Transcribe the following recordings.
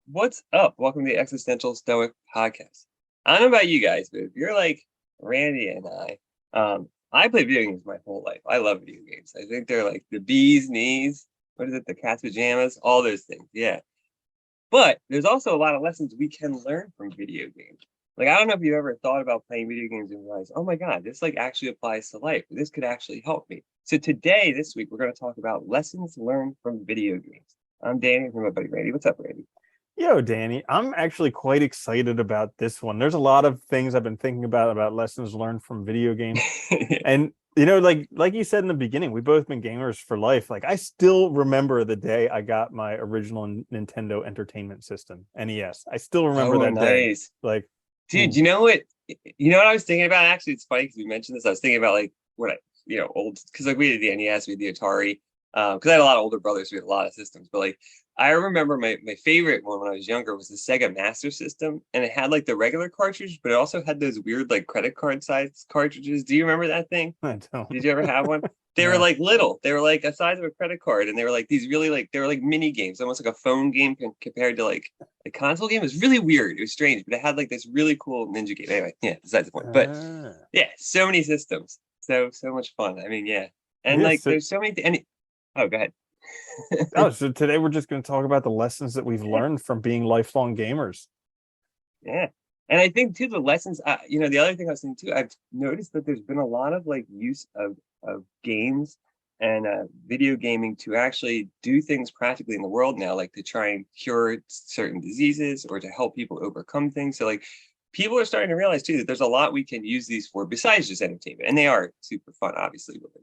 What's up? Welcome to the Existential Stoic podcast. I don't know about you guys, but if you're like Randy and I play video games my whole life. I love video games. I think they're like the bee's knees. What is it? The cat's pajamas, all those things. Yeah. But there's also a lot of lessons we can learn from video games. Like, I don't know if you've ever thought about playing video games and realized, oh my God, this like actually applies to life. This could actually help me. So today, this week, we're going to talk about lessons learned from video games. I'm Danny from my buddy Randy. What's up, Randy? Yo, Danny, I'm actually quite excited about this one. There's a lot of things I've been thinking about lessons learned from video games. And like you said in the beginning, we've both been gamers for life. Like I still remember the day I got my original Nintendo Entertainment System, NES. I still remember Oh, that day. nice. Like, Dude, you know what? You know what I was thinking about? Actually, it's funny because we mentioned this. I was thinking about like old, because like we had the NES, we had the Atari. Because I had a lot of older brothers, we had a lot of systems. But like I remember my favorite one when I was younger was the Sega Master System, and it had like the regular cartridge, but it also had those weird like credit card size cartridges. Do you remember that thing? I don't Did you ever have one? They were know. like little. They were like a size of a credit card, and they were like these really like they were like mini games, almost like a phone game compared to like a console game. It was really weird. It was strange, but it had like this really cool ninja game. Anyway, yeah, besides the point. But Ah. yeah, so many systems, so much fun. I mean, yeah, and Yeah, like so there's so many. Oh, go ahead. so today we're just going to talk about the lessons that we've Yeah, learned from being lifelong gamers. yeah. And I think too the lessons. The other thing I was thinking too, I've noticed that there's been a lot of like use of games and video gaming to actually do things practically in the world now, like to try and cure certain diseases or to help people overcome things. So like people are starting to realize too that there's a lot we can use these for besides just entertainment, and they are super fun, obviously. With it,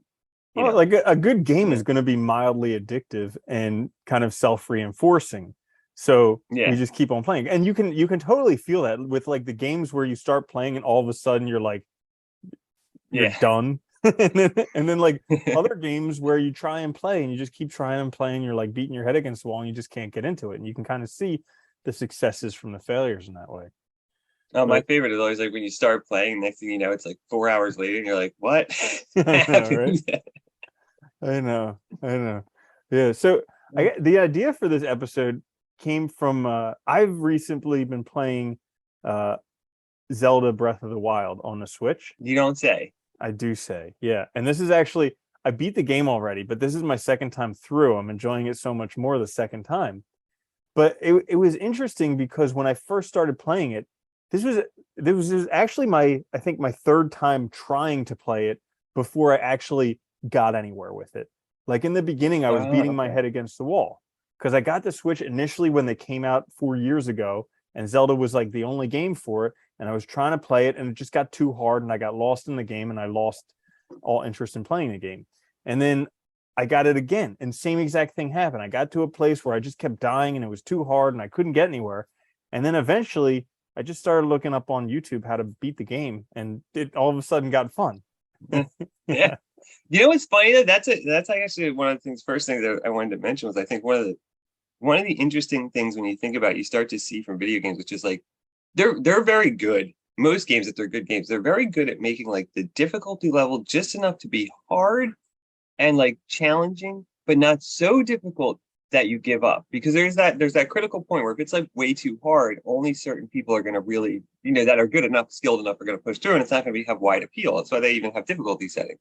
you Well, know, like a good game yeah, is going to be mildly addictive and kind of self-reinforcing. So yeah, you just keep on playing. And you can totally feel that with like the games where you start playing and all of a sudden you're yeah. done. And then like other games where you try and play and you just keep trying and playing, you're like beating your head against the wall and you just can't get into it. And you can kind of see the successes from the failures in that way. Oh, my But favorite is always like when you start playing, next thing you know, it's like 4 hours later, and you're like, "What I know, right? happened?" I know. Yeah. So the idea for this episode came from I've recently been playing uh Zelda Breath of the Wild on the Switch. You don't say. I do say, yeah. And this is actually I beat the game already, but this is my second time through. I'm enjoying it so much more the second time. But it was interesting because when I first started playing it, this was this was actually my I think my third time trying to play it before I actually got anywhere with it. Like in the beginning, I was Oh, beating my okay. head against the wall because I got the Switch initially when they came out 4 years ago, and Zelda was like the only game for it, and I was trying to play it, and it just got too hard, and I got lost in the game, and I lost all interest in playing the game. And then I got it again, and same exact thing happened. I got to a place where I just kept dying, and it was too hard, and I couldn't get anywhere. And then eventually, I just started looking up on YouTube how to beat the game, and it all of a sudden got fun. Yeah. Yeah. You know what's funny though? That's actually one of the things. First thing that I wanted to mention was I think one of the interesting things when you think about it, you start to see from video games, which is like they're very good. Most games, if they're good games, they're very good at making like the difficulty level just enough to be hard and like challenging, but not so difficult that you give up. Because there's that critical point where if it's like way too hard, only certain people are going to really, that are good enough, skilled enough, are going to push through, and it's not going to have wide appeal. That's why they even have difficulty settings.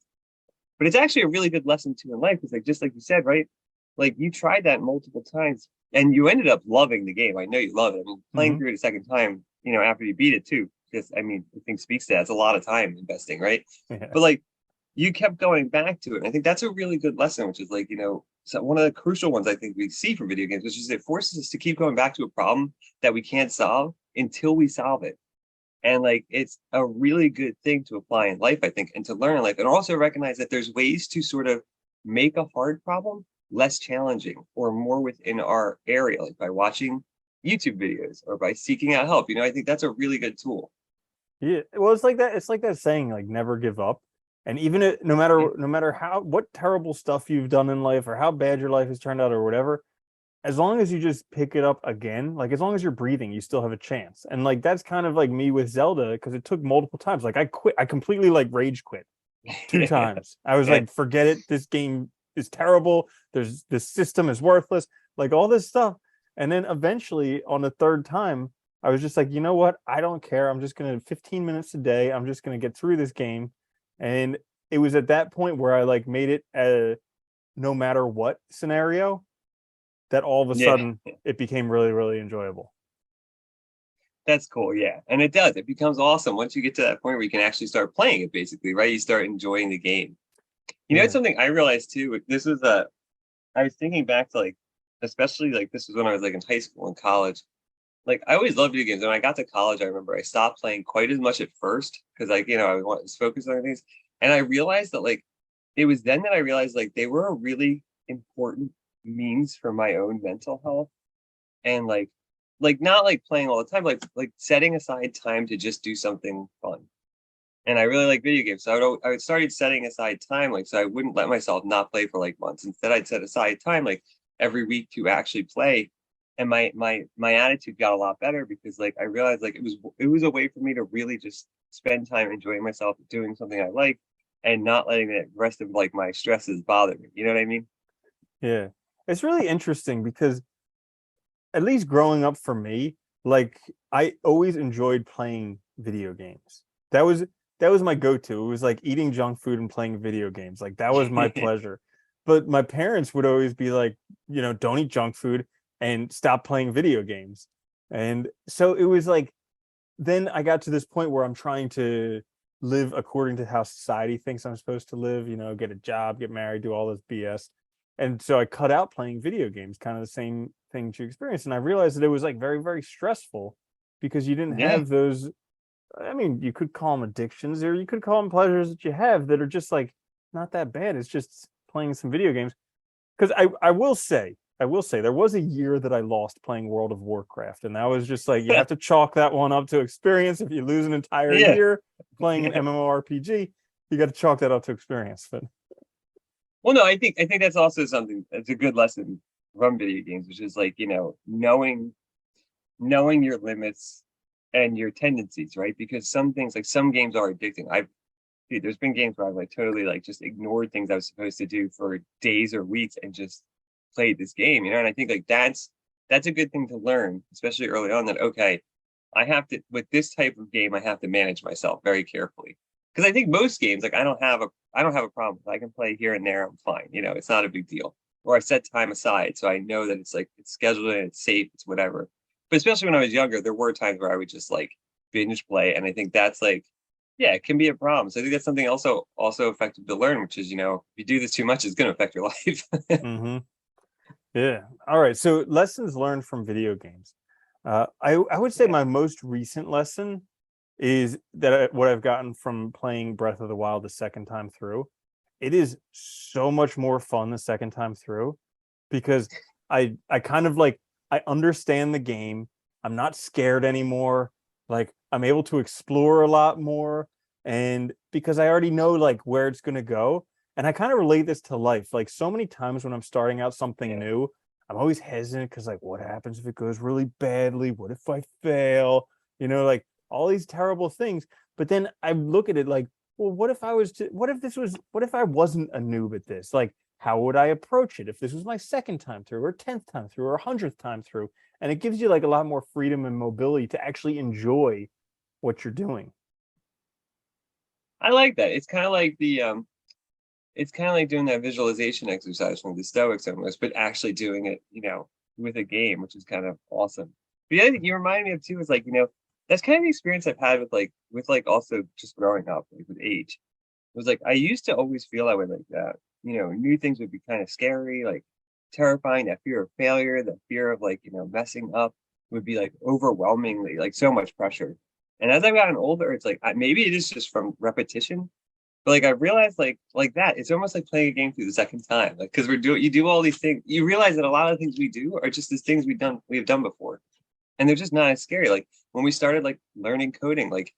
But it's actually a really good lesson too in life. It's like just like you said, right? Like you tried that multiple times, and you ended up loving the game. I know you love it. I mean, playing Hmm. through it a second time, after you beat it too. Because I mean, the thing speaks to that. It's a lot of time investing, right? Yeah. But like you kept going back to it. And I think that's a really good lesson, which is like, so one of the crucial ones I think we see from video games, which is it forces us to keep going back to a problem that we can't solve until we solve it. And like it's a really good thing to apply in life, I think, and to learn in life, and also recognize that there's ways to sort of make a hard problem less challenging or more within our area, like by watching YouTube videos or by seeking out help. I think that's a really good tool. Yeah. Well, it's like that. It's like that saying, like never give up. And even Yeah. no matter how what terrible stuff you've done in life or how bad your life has turned out or whatever, as long as you just pick it up again, like as long as you're breathing, you still have a chance. And like that's kind of like me with Zelda because it took multiple times. Like I quit, I completely like rage quit two Yeah. times. I was Yeah. like, forget it. This game is terrible. This system is worthless. Like all this stuff. And then eventually on the third time, I was just like, you know what? I don't care. I'm just going to 15 minutes a day. I'm just going to get through this game. And it was at that point where I like made it a no matter what scenario that all of a Yeah, sudden it became really, really enjoyable. that's cool. Yeah. And it does. It becomes awesome once you get to that point where you can actually start playing it, basically, right? You start enjoying the game. You know, it's Yeah. something I realized too. This was a, I was thinking back to like, especially like this was when I was like in high school and college. Like I always loved video games. When I got to college, I remember I stopped playing quite as much at first because like, I was focused on things. And I realized that like it was then that I realized like they were a really important means for my own mental health and like not like playing all the time, like setting aside time to just do something fun. And I really like video games. So I would started setting aside time, like so I wouldn't let myself not play for like months. Instead, I'd set aside time like every week to actually play. And my attitude got a lot better because like I realized like it was a way for me to really just spend time enjoying myself, doing something I like, and not letting the rest of like my stresses bother me. You know what I mean? Yeah. It's really interesting because at least growing up for me, like I always enjoyed playing video games. That was that was my go-to. It was like eating junk food and playing video games. Like that was my pleasure. But my parents would always be like, don't eat junk food and stop playing video games. And so it was like then I got to this point where I'm trying to live according to how society thinks I'm supposed to live, get a job, get married, do all this BS. And so I cut out playing video games, kind of the same thing you experienced. And I realized that it was like very, very stressful because you didn't Yeah. have those. I mean, you could call them addictions or you could call them pleasures that you have that are just like not that bad. It's just playing some video games. Because I will say there was a year that I lost playing World of Warcraft, and that was just like you have to chalk that one up to experience. If you lose an entire Yeah. year playing an MMORPG, you got to chalk that up to experience. But Well, no, I think that's also something that's a good lesson from video games, which is like, knowing your limits and your tendencies, right? Because some things like some games are addicting. Dude, there's been games where I've like totally like just ignored things I was supposed to do for days or weeks and just played this game, and I think like that's a good thing to learn, especially early on, that okay, I have to with this type of game, I have to manage myself very carefully. Because I think most games, like I don't have a problem. I can play here and there, I'm fine. It's not a big deal. Or I set time aside so I know that it's like it's scheduled and it's safe, it's whatever. But especially when I was younger, there were times where I would just like binge play. And I think that's like, yeah, it can be a problem. So I think that's something also effective to learn, which is, if you do this too much, it's gonna affect your life. hmm yeah, all right. So lessons learned from video games. I would say Yeah. my most recent lesson is that what I've gotten from playing Breath of the Wild the second time through. It is so much more fun the second time through because I kind of like I understand the game. I'm not scared anymore. Like I'm able to explore a lot more and because I already know like where it's going to go and I kind of relate this to life. Like so many times when I'm starting out something Yeah. new, I'm always hesitant cuz like what happens if it goes really badly? What if I fail? Like all these terrible things. But then I look at it like, well, what if I wasn't a noob at this? Like, how would I approach it if this was my second time through, or 10th time through, or 100th time through? And it gives you like a lot more freedom and mobility to actually enjoy what you're doing. I like that. It's kind of like doing that visualization exercise from the Stoics almost, but actually doing it, with a game, which is kind of awesome. But the other thing you remind me of too is like, that's kind of the experience I've had with also just growing up, like with age. It was like I used to always feel that way, like that. New things would be kind of scary, like terrifying. That fear of failure, that fear of like, messing up would be like overwhelmingly like so much pressure. And as I've gotten older, it's like maybe it is just from repetition, but like I realized like that it's almost like playing a game through the second time. Like because you do all these things, you realize that a lot of the things we do are just the things we have done before. And they're just not as scary. Like when we started like learning coding, like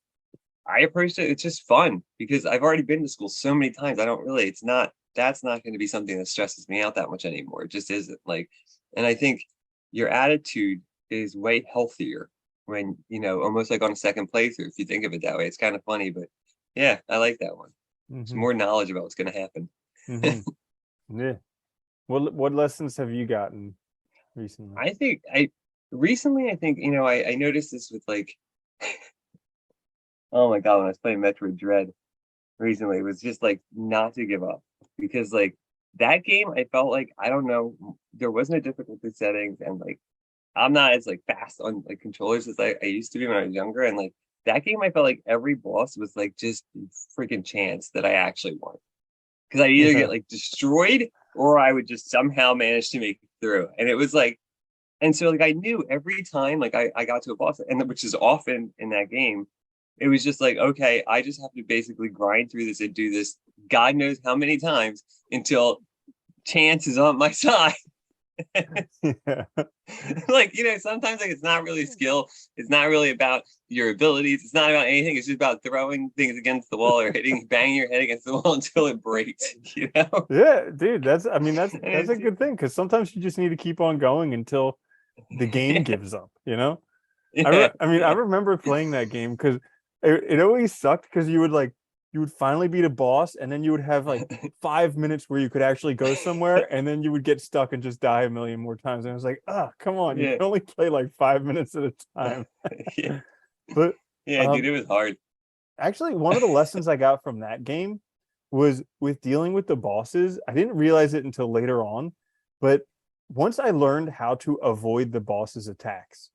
I approached it, it's just fun because I've already been to school so many times. I don't really, it's not that's not going to be something that stresses me out that much anymore. It just isn't. Like, and I think your attitude is way healthier when, almost like on a second playthrough, if you think of it that way. It's kind of funny, but yeah, I like that one. It's hmm more knowledge about what's going to happen. hmm Yeah. What lessons have you gotten? recently? I think I recently, I think, I noticed this with like, oh my God, when I was playing Metroid Dread recently, it was just like not to give up because like that game, I felt like, I don't know, there wasn't a difficulty settings and like I'm not as like fast on like controllers as I used to be when I was younger. And like that game, I felt like every boss was like just freaking chance that I actually won because I either Yeah. get like destroyed or I would just somehow manage to make it through. And it was like, and so like I knew every time like I got to a boss, and which is often in that game, it was just like, okay, I just have to basically grind through this and do this God knows how many times until chance is on my side. Yeah. Like, sometimes like it's not really skill. It's not really about your abilities. It's not about anything. It's just about throwing things against the wall or banging your head against the wall until it breaks, you know? Yeah, dude, I mean, And that's a it's, good thing because sometimes you just need to keep on going until the game yeah, gives up, you know? yeah, I mean, I yeah. remember playing that game because it always sucked because you would finally beat a boss and then you would have like 5 minutes where you could actually go somewhere and then you would get stuck and just die a million more times. And I was like, oh, come on, you Yeah. can only play like 5 minutes at a time. Yeah. But Yeah, dude, um it was hard. actually one of the lessons I got from that game was with dealing with the bosses. I didn't realize it until later on, but once I learned how to avoid the boss's attacks,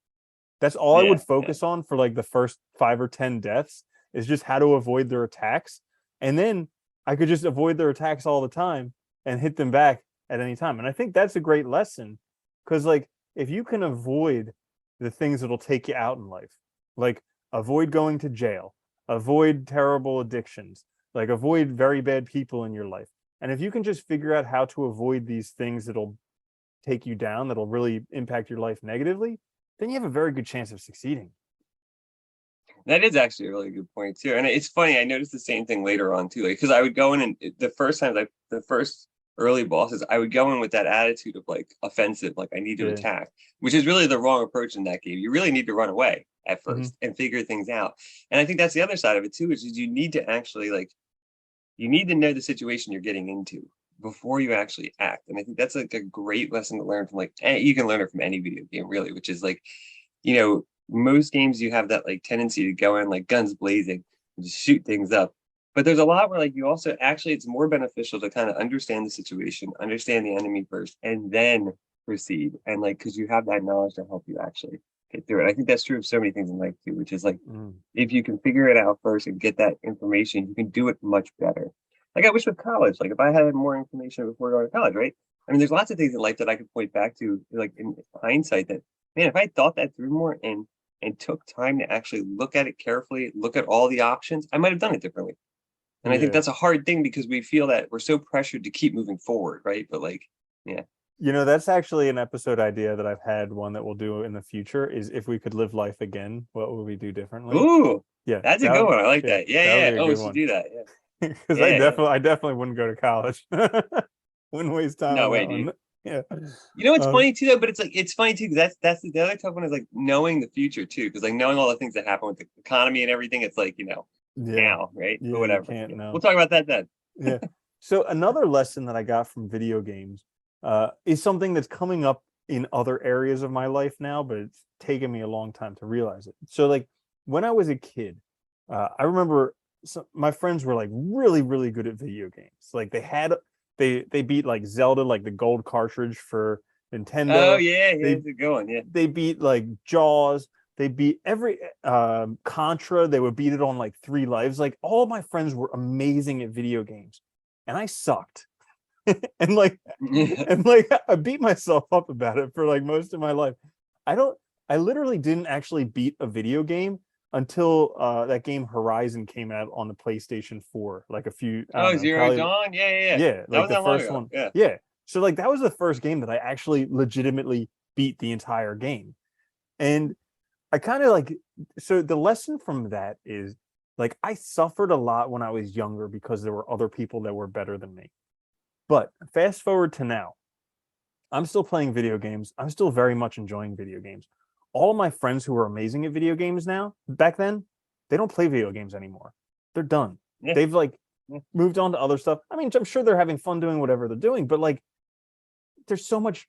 that's all I would Yeah, yeah. focus on for like the first 5 or 10 deaths is just how to avoid their attacks. And then I could just avoid their attacks all the time and hit them back at any time. And I think that's a great lesson because, like, if you can avoid the things that'll take you out in life, like avoid going to jail, avoid terrible addictions, like avoid very bad people in your life. And if you can just figure out how to avoid these things that'll take you down, that'll really impact your life negatively, then you have a very good chance of succeeding. That is actually a really good point too. And it's funny, I noticed the same thing later on too. Like, because I would go in and the first times, like the first early bosses, I would go in with that attitude of like offensive, like I need to Yeah. attack, which is really the wrong approach in that game. You really need to run away at Hmm. first and figure things out. And I think that's the other side of it too, which is you need to actually like you need to know the situation you're getting into before you actually act. And I think that's like a great lesson to learn from like you can learn it from any video game really, which is like, most games you have that like tendency to go in like guns blazing and just shoot things up. But there's a lot where like you also actually it's more beneficial to kind of understand the situation, understand the enemy first, and then proceed. And like because you have that knowledge to help you actually get through it. I think that's true of so many things in life too, which is like Mm. if you can figure it out first and get that information, you can do it much better. Like I wish with college, like if I had more information before going to college, right? I mean, there's lots of things in life that I could point back to, like in hindsight, that man, if I thought that through more and took time to actually look at it carefully, look at all the options, I might have done it differently. And I think Yeah. that's a hard thing because we feel that we're so pressured to keep moving forward, right? But like, yeah. You know, that's actually an episode idea that I've had, one that we'll do in the future is if we could live life again, what would we do differently? Ooh, Yeah, that's a good one. I like yeah, that. Yeah, that would yeah. be a Oh, we good should one. do that. Yeah. Because Yeah, yeah. I definitely wouldn't go to college. Wouldn't waste time on No that way, dude. one. Yeah. You know what's Um, funny too though, but it's like it's funny too because that's the other tough one is like knowing the future too, because like knowing all the things that happen with the economy and everything, it's like yeah. now, right? But Yeah, you whatever. can't Yeah. know. We'll talk about that then. Yeah. So another lesson that I got from video games is something that's coming up in other areas of my life now, but it's taken me a long time to realize it. So, like when I was a kid, I remember my friends were like really, really good at video games. Like they beat like Zelda, like the gold cartridge for Oh Nintendo. yeah, yeah, They it's a good one. Yeah. they beat like Jaws. They beat every Contra. They would beat it on like 3 lives. Like all my friends were amazing at video games, and I sucked. and like and like I beat myself up about it for like most of my life. I don't. I literally didn't actually beat a video game until that game Horizon came out on the PlayStation 4. Like a few, I don't Oh, know, Zero probably Dawn. Yeah, yeah, yeah. yeah, That like was the not long first ago. one. Yeah. Yeah. So like that was the first game that I actually legitimately beat the entire game. And I kind of like so the lesson from that is like I suffered a lot when I was younger because there were other people that were better than me. But fast forward to now, I'm still playing video games. I'm still very much enjoying video games. All of my friends who are amazing at video games now, back then, they don't play video games anymore. They're done. Yeah. They've like Yeah. moved on to other stuff. I mean, I'm sure they're having fun doing whatever they're doing, but like there's so much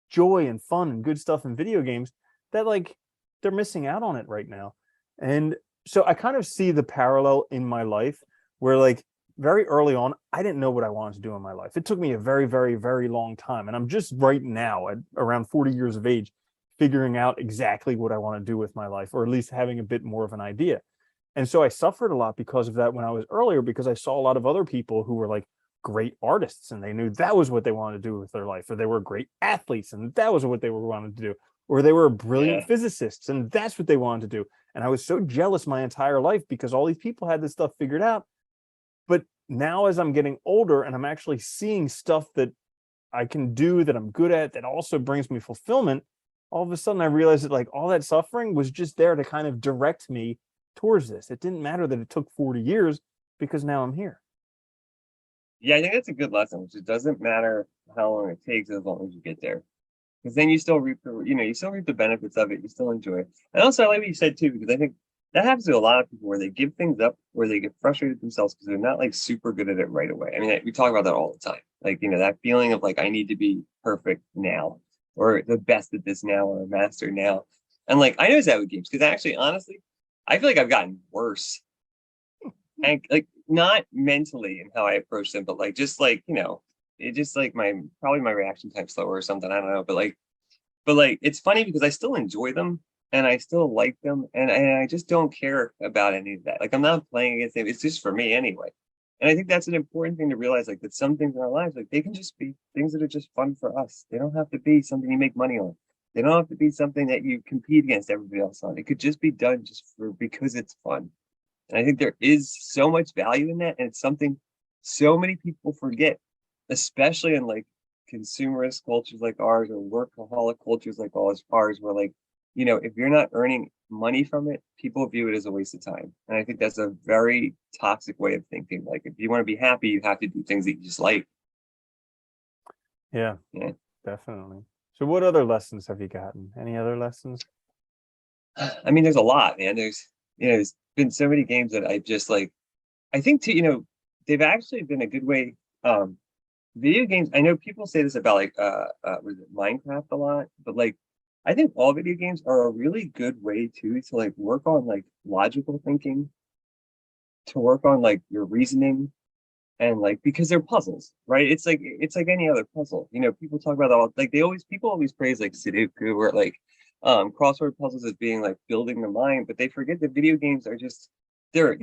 joy and fun and good stuff in video games that like they're missing out on it right now. And so I kind of see the parallel in my life where like very early on, I didn't know what I wanted to do in my life. It took me a very, very, very long time. And I'm just right now at around 40 years of age, figuring out exactly what I want to do with my life, or at least having a bit more of an idea. And so I suffered a lot because of that when I was earlier, because I saw a lot of other people who were like great artists and they knew that was what they wanted to do with their life, or they were great athletes and that was what they were wanting to do, or they were brilliant Yeah. physicists and that's what they wanted to do. And I was so jealous my entire life because all these people had this stuff figured out. But now as I'm getting older and I'm actually seeing stuff that I can do, that I'm good at, that also brings me fulfillment, all of a sudden I realized that like all that suffering was just there to kind of direct me towards this. It didn't matter that it took 40 years because now I'm here. Yeah, I think that's a good lesson, which it doesn't matter how long it takes as long as you get there. Because then you still reap the, you still reap the benefits of it. You still enjoy it. And also, I like what you said too, because I think that happens to a lot of people where they give things up, where they get frustrated themselves because they're not like super good at it right away. I mean, we talk about that all the time. Like, that feeling of like, I need to be perfect now, or the best at this now, or a master now. And like, I notice that with games because actually, honestly, I feel like I've gotten worse. And like, not mentally in how I approach them, but like, just like, it just like probably my reaction time slower or something. I don't know. But it's funny because I still enjoy them and I still like them and I just don't care about any of that. Like I'm not playing against them. It's just for me anyway. And I think that's an important thing to realize, like that some things in our lives, like they can just be things that are just fun for us. They don't have to be something you make money on. They don't have to be something that you compete against everybody else on. It could just be done just for because it's fun. And I think there is so much value in that. And it's something so many people forget, especially in like consumerist cultures like ours or workaholic cultures like ours, where like, if you're not earning money from it, people view it as a waste of time. And I think that's a very toxic way of thinking. Like if you want to be happy, you have to do things that you just like. Yeah, Yeah. definitely. So what other lessons have you gotten? Any other lessons? I mean, there's a lot, man. There's been so many games that I just like, I think too, they've actually been a good way. Video games, I know people say this about like was it Minecraft a lot, but like I think all video games are a really good way too to like work on like logical thinking, to work on like your reasoning, and like because they're puzzles, right? It's like any other puzzle. People talk about all like people always praise like Sudoku or like crossword puzzles as being like building the mind, but they forget that video games are just they're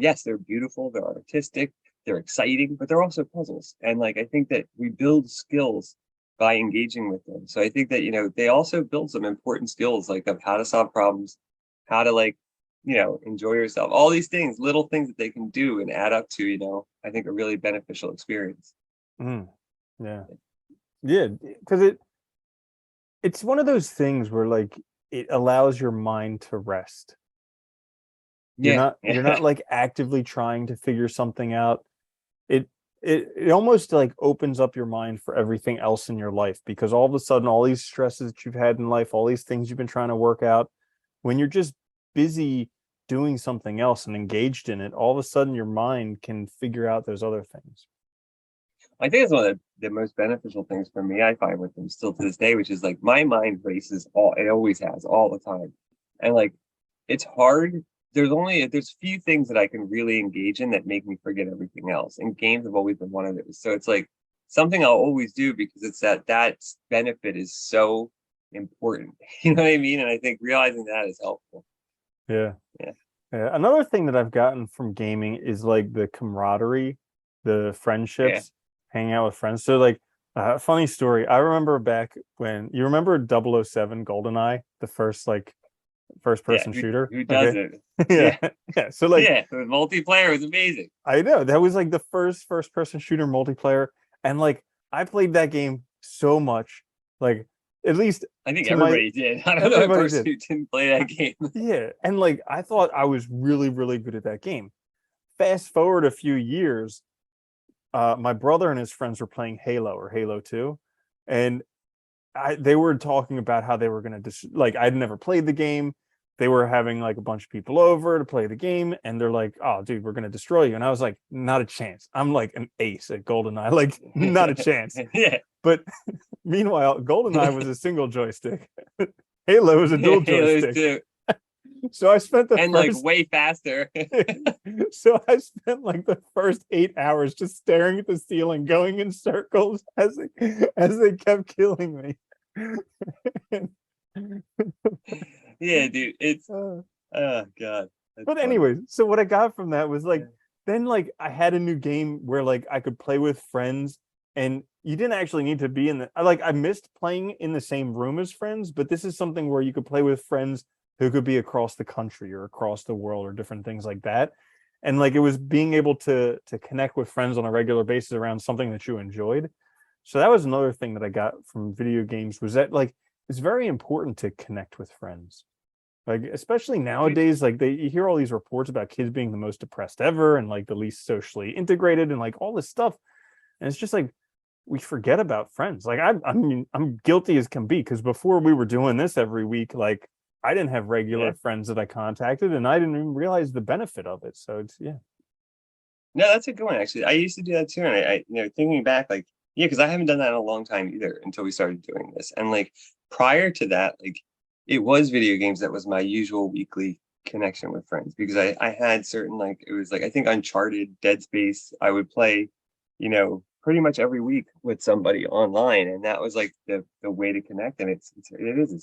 beautiful, they're artistic, they're exciting, but they're also puzzles. And like I think that we build skills by engaging with them. So I think that they also build some important skills like of how to solve problems, how to like enjoy yourself, all these things, little things that they can do and add up to, I think a really beneficial experience. Mm, yeah. Yeah, because it's one of those things where like it allows your mind to rest. You're Yeah. not you're not like actively trying to figure something out. It almost like opens up your mind for everything else in your life, because all of a sudden all these stresses that you've had in life, all these things you've been trying to work out, when you're just busy doing something else and engaged in it, all of a sudden your mind can figure out those other things. I think it's one of the most beneficial things for me I find with them still to this day, which is like my mind races it always has all the time. And like it's hard. There's few things that I can really engage in that make me forget everything else. And games have always been one of those. So it's like something I'll always do because it's that benefit is so important. You know what I mean? And I think realizing that is helpful. Yeah. Yeah. Yeah. Another thing that I've gotten from gaming is like the camaraderie, the Yeah. friendships, hanging out with friends. So like funny story. I remember back when you remember 007 GoldenEye, the first Yeah. person Who shooter. who does Okay. it? Yeah. Yeah. Yeah. So like Yeah. The multiplayer was amazing. I know that was like the first person shooter multiplayer. And like I played that game so much. Like at least I think to my everybody did. I don't know a everybody person did. who didn't play that game. Yeah. And like I thought I was really, really good at that game. Fast forward a few years, my brother and his friends were playing Halo or Halo 2. And they were talking about how they were gonna like I'd never played the game. they were having like a bunch of people over to play the game, and they're like, "Oh, dude, we're gonna destroy you." And I was like, "Not a chance. I'm like an ace at GoldenEye, like not a chance." Yeah. But meanwhile, GoldenEye was a single joystick. Halo was a dual Halos joystick. too. So I spent the And like first way faster. so I spent like the first 8 hours just staring at the ceiling, going in circles as they kept killing me. Yeah, dude. It's Uh, oh god. That's but funny. anyways, so what I got from that was like, Yeah. then like I had a new game where like I could play with friends, and you didn't actually need to be in the like I missed playing in the same room as friends, but this is something where you could play with friends who could be across the country or across the world or different things like that. And like it was being able to connect with friends on a regular basis around something that you enjoyed. So that was another thing that I got from video games, was that like it's very important to connect with friends. Like especially Dude, nowadays, like you hear all these reports about kids being the most depressed ever and like the least socially integrated and like all this stuff. And it's just like we forget about friends. Like I mean, I'm guilty as can be, because before we were doing this every week, like I didn't have yeah. regular friends that I contacted, and I didn't even realize the benefit of it. So it's yeah. No, that's a good one actually. I used to do that too. And thinking back, like, yeah, because I haven't done that in a long time either until we started doing this. And like prior to that, like it was video games that was my usual weekly connection with friends because I had certain like it was like I think Uncharted, Dead Space, I would play, pretty much every week with somebody online. And that was like the way to connect. And it's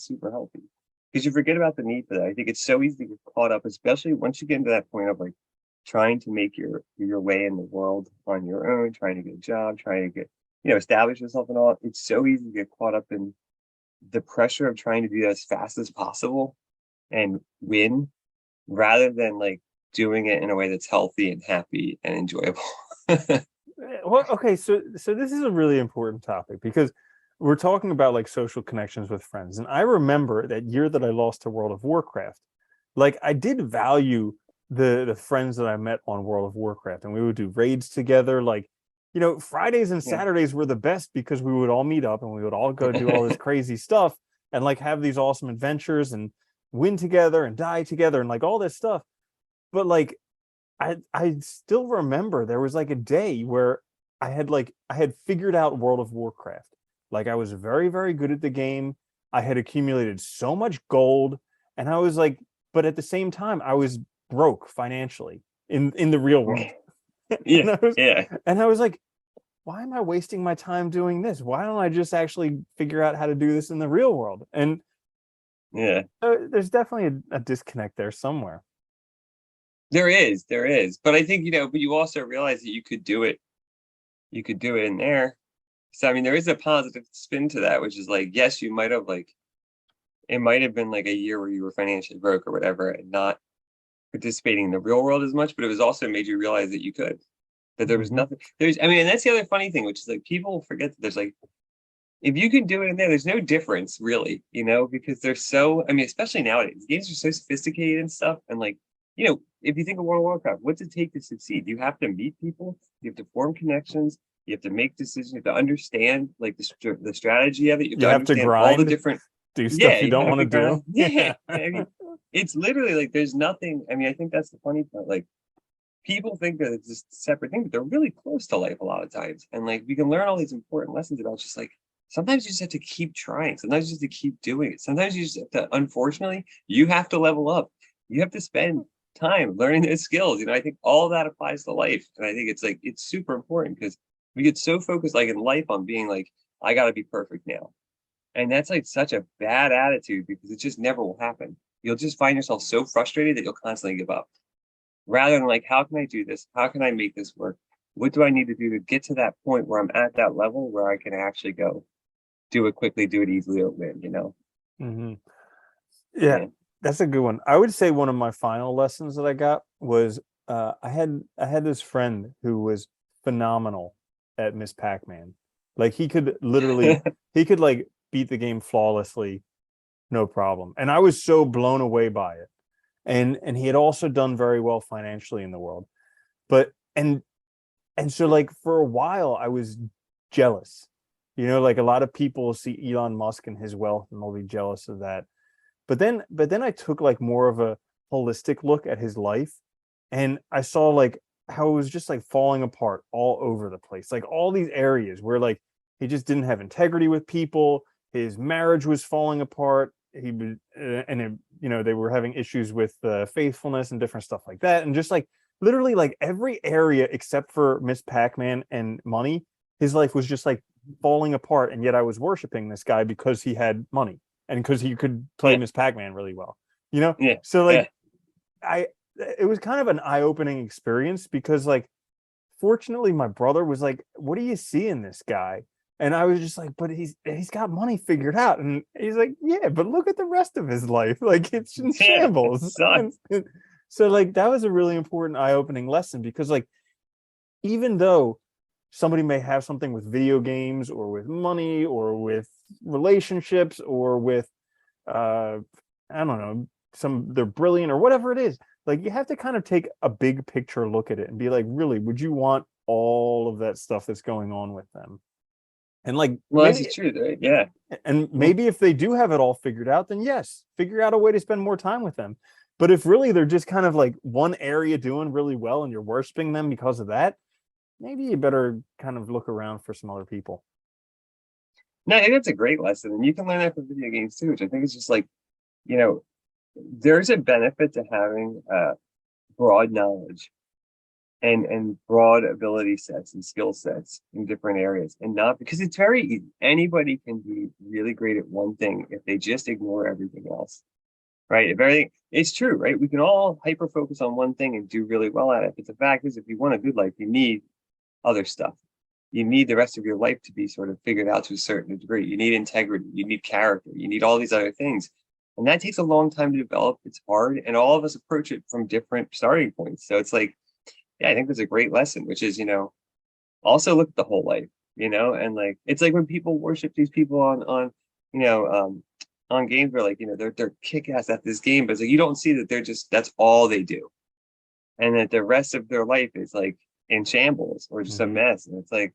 super healthy. Because you forget about the need for that. I think it's so easy to get caught up, especially once you get into that point of like trying to make your way in the world on your own, trying to get a job, trying to get, establish yourself and all. It's so easy to get caught up in the pressure of trying to do that as fast as possible and win rather than like doing it in a way that's healthy and happy and enjoyable. Well, okay, so this is a really important topic, because we're talking about like social connections with friends. And I remember that year that I lost to World of Warcraft, like I did value the friends that I met on World of Warcraft, and we would do raids together. Like, Fridays and Yeah. Saturdays were the best because we would all meet up and we would all go do all this crazy stuff and like have these awesome adventures and win together and die together and like all this stuff. But like I still remember there was like a day where I had figured out World of Warcraft. Like I was very, very good at the game. I had accumulated so much gold, and I was like, but at the same time, I was broke financially in the real world. Yeah. and I was Yeah. and I was like, why am I wasting my time doing this? Why don't I just actually figure out how to do this in the real world? And Yeah. there's definitely a disconnect there somewhere. There is. But I think, but you also realize that you could do it in there. So I mean there is a positive spin to that, which is like, yes, you might have like it might have been like a year where you were financially broke or whatever and not participating in the real world as much, but it was also made you realize that you could, that there was Mhm. nothing. And that's the other funny thing, which is like people forget that there's like, if you can do it in there, there's no difference really, because they're so, especially nowadays, games are so sophisticated and stuff. And like, if you think of World of Warcraft, what's it take to succeed? You have to meet people, you have to form connections, you have to make decisions, you have to understand like the strategy of it, you have You to have to understand all the grind, different, do yeah, stuff you you don't have want to to do. grind. Yeah. It's literally like there's nothing. I think that's the funny part. Like people think that it's just a separate thing, but they're really close to life a lot of times. And like we can learn all these important lessons about just like sometimes you just have to keep trying. Sometimes you just have to keep doing it. Sometimes you just have to, unfortunately, you have to level up. You have to spend time learning those skills. I think all that applies to life. And I think it's like it's super important because we get so focused like in life on being like, I gotta be perfect now. And that's like such a bad attitude because it just never will happen. You'll just find yourself so frustrated that you'll constantly give up rather than like, how can I do this? How can I make this work? What do I need to do to get to that point where I'm at that level where I can actually go do it quickly, do it easily, or win? Hmm. Yeah, Yeah. that's a good one. I would say one of my final lessons that I got was I had this friend who was phenomenal at Miss Pac-Man. Like he could like beat the game flawlessly, no problem. And I was so blown away by it. And he had also done very well financially in the world. But and so like for a while I was jealous. Like a lot of people see Elon Musk and his wealth and they'll be jealous of that. But then I took like more of a holistic look at his life, and I saw like how it was just like falling apart all over the place. Like all these areas where like he just didn't have integrity with people, his marriage was falling apart. He was, and it, they were having issues with faithfulness and different stuff like that, and just like literally like every area except for Miss Pac-Man and money, his life was just like falling apart. And yet I was worshiping this guy because he had money and because he could play Yeah, Miss Pac-Man really well, you know? yeah, So yeah. like I it was kind of an eye-opening experience because like fortunately my brother was like, "What do you see in this guy?" And I was just like, "But he's got money figured out." And he's like, "Yeah, but look at the rest of his life. Like it's in Yeah, it shambles." And, sucks. and so like that was a really important eye-opening lesson because like even though somebody may have something with video games or with money or with relationships or with uh I don't know, they're brilliant or whatever it is. Like you have to kind of take a big picture look at it and be like, really, would you want all of that stuff that's going on with them? And like Well, this is maybe true, right? Yeah. and Yeah. maybe if they do have it all figured out, then yes, figure out a way to spend more time with them. But if really they're just kind of like one area doing really well and you're worshiping them because of that, maybe you better kind of look around for some other people. No, I think that's a great lesson. And you can learn that from video games too, which I think is just like, you know, there's a benefit to having broad knowledge and broad ability sets and skill sets in different areas. And not because it's very easy. Anybody can be really great at one thing if they just ignore everything else. Right. If everything it's true, right? We can all hyper focus on one thing and do really well at it. But the fact is if you want a good life, you need other stuff. You need the rest of your life to be sort of figured out to a certain degree. You need integrity, you need character, you need all these other things. And that takes a long time to develop. It's hard. And all of us approach it from different starting points. So it's like, yeah, I think that's a great lesson, which is, also look at the whole life, and like it's like when people worship these people you know, on games where like, they're kick ass at this game, but it's like you don't see that that's all they do. And that the rest of their life is like in shambles or just a Mm-hmm. mess. And it's like,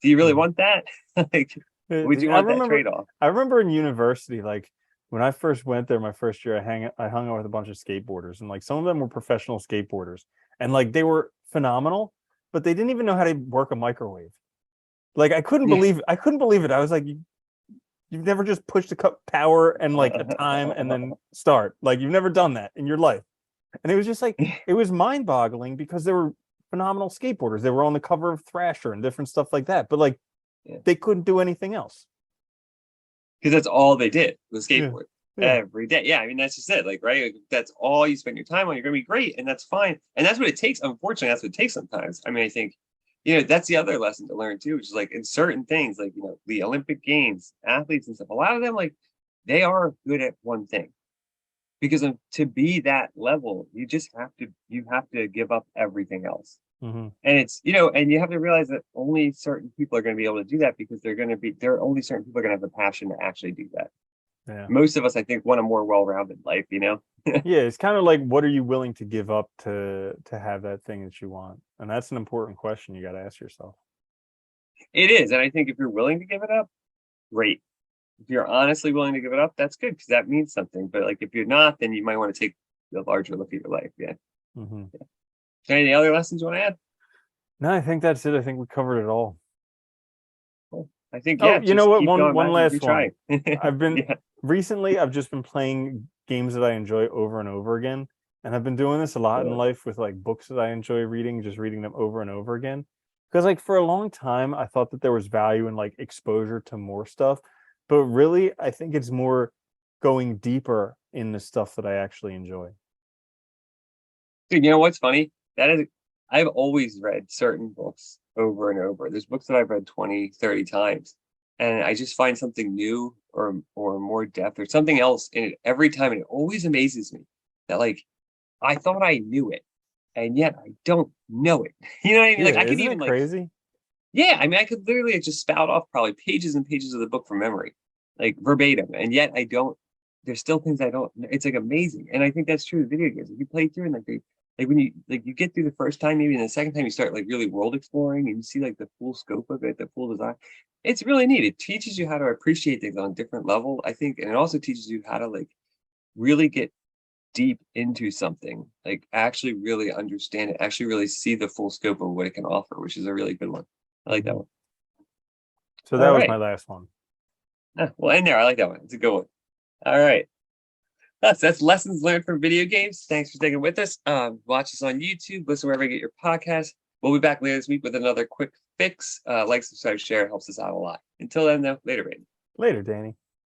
do you really want that? Like, would you I want that remember trade-off? I remember in university, like when I first went there my first year, I hung out with a bunch of skateboarders, and like some of them were professional skateboarders, and like they were phenomenal, but they didn't even know how to work a microwave. Like Yeah. I couldn't believe it. I was like, you've never just pushed a cup power and like a time and then start. Like you've never done that in your life. And it was just like it was mind-boggling because they were phenomenal skateboarders. They were on the cover of Thrasher and different stuff like that. But like Yeah. they couldn't do anything else. Because that's all they did was Yeah. skateboard Yeah. every day. Yeah, I mean that's just it. Like, right? Like, that's all you spend your time on. You're gonna be great, and that's fine. And that's what it takes. Unfortunately, that's what it takes sometimes. I mean, I think, that's the other lesson to learn too, which is like in certain things, like the Olympic Games, athletes and stuff. A lot of them, like, they are good at one thing because to be that level, you have to give up everything else. Mm-hmm. And it's, and you have to realize that only certain people are going to be able to do that because there are only certain people are going to have the passion to actually do that. Yeah. Most of us, I think, want a more well-rounded life. Yeah. It's kind of like what are you willing to give up to have that thing that you want? And that's an important question you got to ask yourself. It is. And I think if you're willing to give it up, great. If you're honestly willing to give it up, that's good because that means something. But like if you're not, then you might want to take a larger look at your life. Yeah. Mm-hmm. Any other lessons you want to add? No, I think that's it. I think we covered it all. Well, I think, Oh, yeah, you know just what? keep going One back and last one. retry. I've been Yeah. recently I've just been playing games that I enjoy over and over again. And I've been doing this a lot in So, life with like books that I enjoy reading, just reading them over and over again. Because like for a long time I thought that there was value in like exposure to more stuff. But really I think it's more going deeper in the stuff that I actually enjoy. dude, you know what's funny? I've always read certain books over and over. There's books that I've read 20, 30 times, and I just find something new or more depth or something else in it every time. And it always amazes me that, like, I thought I knew it, and yet I don't know it. You know what I mean? Yeah, Like, I could isn't even, it like, crazy? yeah, I mean, I could literally just spout off probably pages and pages of the book from memory, like verbatim, and yet I don't. There's still things I don't. It's like amazing, and I think that's true with video games. If you play through and like when you get through the first time, maybe, and the second time you start like really world exploring and you see like the full scope of it, the full design. It's really neat. It teaches you how to appreciate things on a different level, I think, and it also teaches you how to like really get deep into something, like actually really understand it, actually really see the full scope of what it can offer, which is a really good one. I like that one. So All that was my right. last one. Well, in there, I like that one. It's a good one. All right. That's lessons learned from video games. Thanks for sticking with us. Watch us on YouTube, listen wherever you get your podcast. We'll be back later this week with another quick fix. Like, subscribe, share, helps us out a lot. Until then, though, later, baby. Later, Danny.